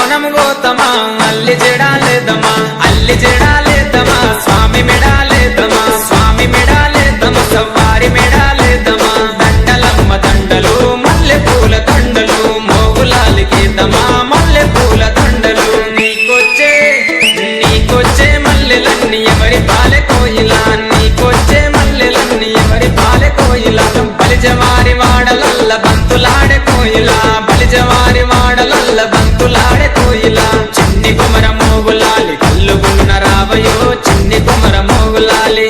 వనం గోతమా అల్లి జడాలేదమా అల్లి జడాలేదమా స్వామి మెడాలేదమా స్వామి మెడాలేదమా సవ్వారి మెడాలేదమా దండలమ్మ దండలు మల్లె పూల దండలు మోగులాలికేదమా మల్లె పూల దండలు నీకొచ్చే మల్లెలన్నీ ఎవరి పాలె కోయిలా నీకొచ్చే మల్లెలన్నీ ఎవరి పాలె కోయిలా బలిజవారి వాడలల్ల బంతులాడే కోయిలా బలిజవారి వాడలల్ల బంతులాడే కోయిలా చిన్ని కుమర మోగులాలి కల్లుగున్న రావయో చిన్ని కుమర మోగులాలి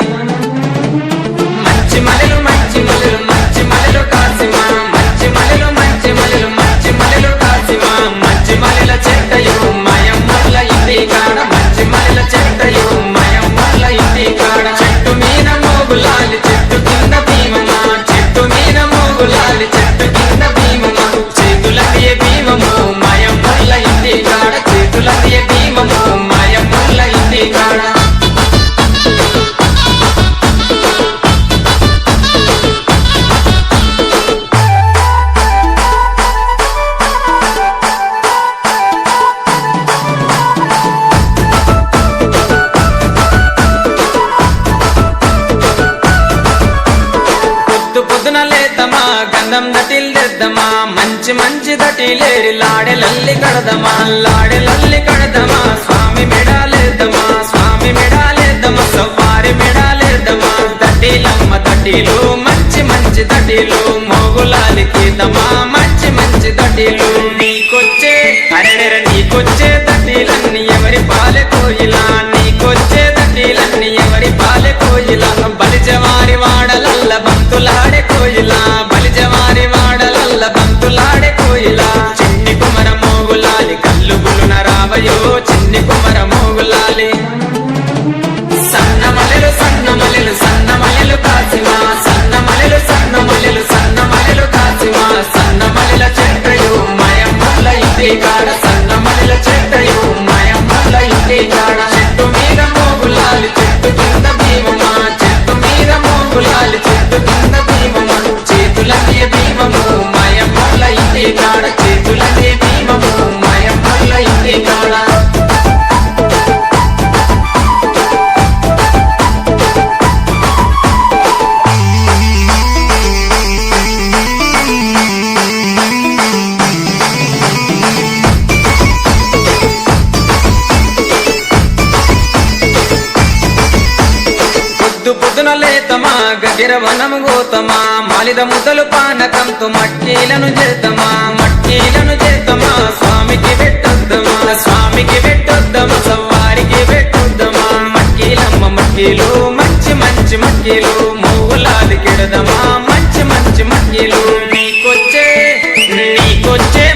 మంచి మలెలు మంచి మలెలు మంచి మలెలు కాసిమా మంచి మలెలు మంచి మలెలు మంచి మలెలు కాసిమా మంచి మలెల చెట్టయు మయమ్మల ఇంటి కాడ మంచి మలెల చెట్టయు మయమ్మల ఇంటి కాడ చెట్టు మీద మోగులాలి చెట్టు కింద భీమమా చెట్టు మీద మోగులాలి చెట్టు కింద భీమమా చేతులదియ భీమము మయమ్మల ఇంటి కాడ చేతులదియ భీమము మయమ్మల ఇంటి కాడ పొద్దున లేదమా గంధం దటిల్దమా మంచి మంచి దటిలేరి లాడెలల్లి కడదమా లాడెలల్లి కడదమా స్వామి మెడాలేదమా స్వామి మెడాలేదమా సవ్వారి మెడాలేదమా దటిలమ్మ దటిలు మంచి మంచి దటిలు మోగులాలికేదమా మంచి మంచి దటిలు నీకొచ్చే అరెరెర నీకొచ్చే దటిలన్నీ ఎవరి పాలె కోయిలా నీకొచ్చే దటిలన్నీ ఎవరి పాలె కోయిలా బలిజవారి వాడలల్ల బంతులాడే కోయిలా బలిజవారి వాడలల్ల బంతులాడే కోయిలా చిన్ని కుమర మోగులాలి కల్లుగులున రావయో చిన్ని కుమర మోగులాలి సన్న మలెలు సన్న మలెలు సన్న మలెలు కాసిమా సన్న మలెలు సన్న మలెలు సన్న మలెలు కాసిమా సన్న మలెల చెట్టయు మయమ్మల ఇంటి కాడ సన్న మలెల చెట్టయు మయమ్మల ఇంటి కాడ చెట్టు మీద మోగులాలి చెట్టు కింద భీమమా చెట్టు మీద మోగులాలి చెట్టు కింద భీమమా చేతులదే భీమము మయమ్మల ఇంటి కాడ చేతులదే భీమము మయమ్మల ఇంటి కాడ పొద్దున లేతమా గగిర వనం గోతమా మాలిద ముద్దలు పానకంతో మట్కీలను చేతమా మట్కీలను చేతమా స్వామికి పెట్టొద్దమా స్వామికి పెట్టొద్దమా సవ్వారికి పెట్టొద్దమా మట్కీలమ్మ మట్కీలు మంచి మంచి మట్కీలు మోగులాది కిడదమా మంచి మంచి మట్కీలు నీకొచ్చే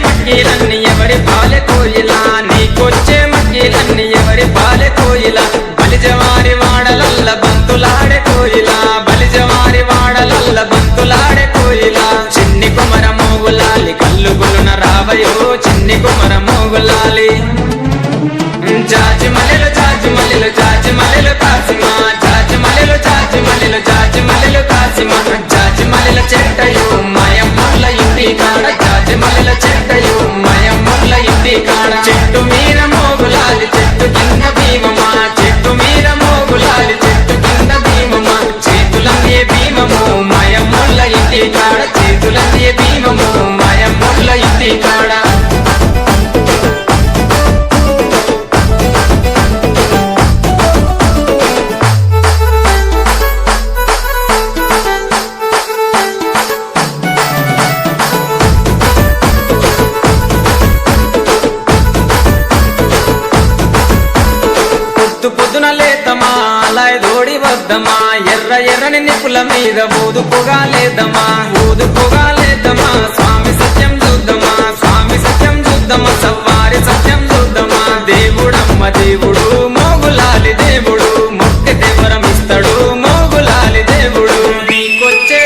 మట్కీలన్నీ ఎవరి పాలె కోయిలా నీకొచ్చే మట్కీలన్నీ ఎవరి పాలె కోయిలా బలిజవారి వాడలల్ల బంతులాడే కోయిలా బలిజవారి వాడలల్ల బంతులాడే కోయిలా చిన్ని కుమర మోగులాలి కల్లుగులున రావయో చిన్ని కుమర మోగులాలి జాజి మలెలు జాజి మలెలు జాజి మలెలు కాసిమా జాజి మలెలు జాజి మలెలు జాజి మలెలు కాసిమా జాజి మలెల చెట్టయు మయమ్మల ఇంటి కాడ జాజి మలెల చెట్టయు మయమ్మల ఇంటి కాడ చెట్టు మీద మోగులాలి చెట్టు కింద భీమమా చెట్టు మీద మోగులాలి చెట్టు కింద భీమమా చేతులదే భీమము మయమ్మల ఇంటి కాడ చేతులదే భీమము మయమ్మల ఇంటి కాడ పొద్దున లేతమా అలాయ్ దోడి వద్దమా ఎర్ర ఎర్రని నిప్పుల మీద ఊదుపుగా లేదమా ఊదుపుగా లేదమా స్వామి సత్యం చూద్దామా స్వామి సత్యం చూద్దామా సవ్వారి సత్యం చూద్దామా దేవుడమ్మ దేవుడు మోగులాలి దేవుడు మొక్కి దేవరం ఇస్తాడు మోగులాలి దేవుడు నీకొచ్చే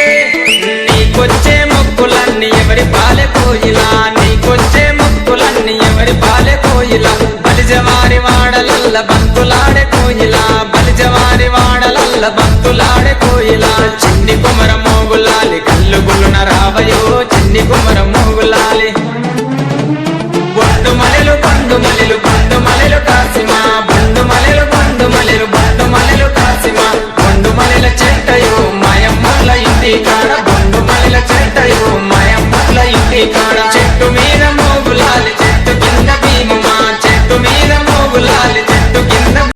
మొక్కులన్నీ ఎవరి పాలె కోయిలా నీకొచ్చే మొక్కులన్నీ ఎవరి పాలె కోయిలా బలిజవారి వాడలల్ల బంతులాడే కోయిలా బలిజవారి వాడలల్ల బంతులాడే కోయిలా చిన్ని కుమర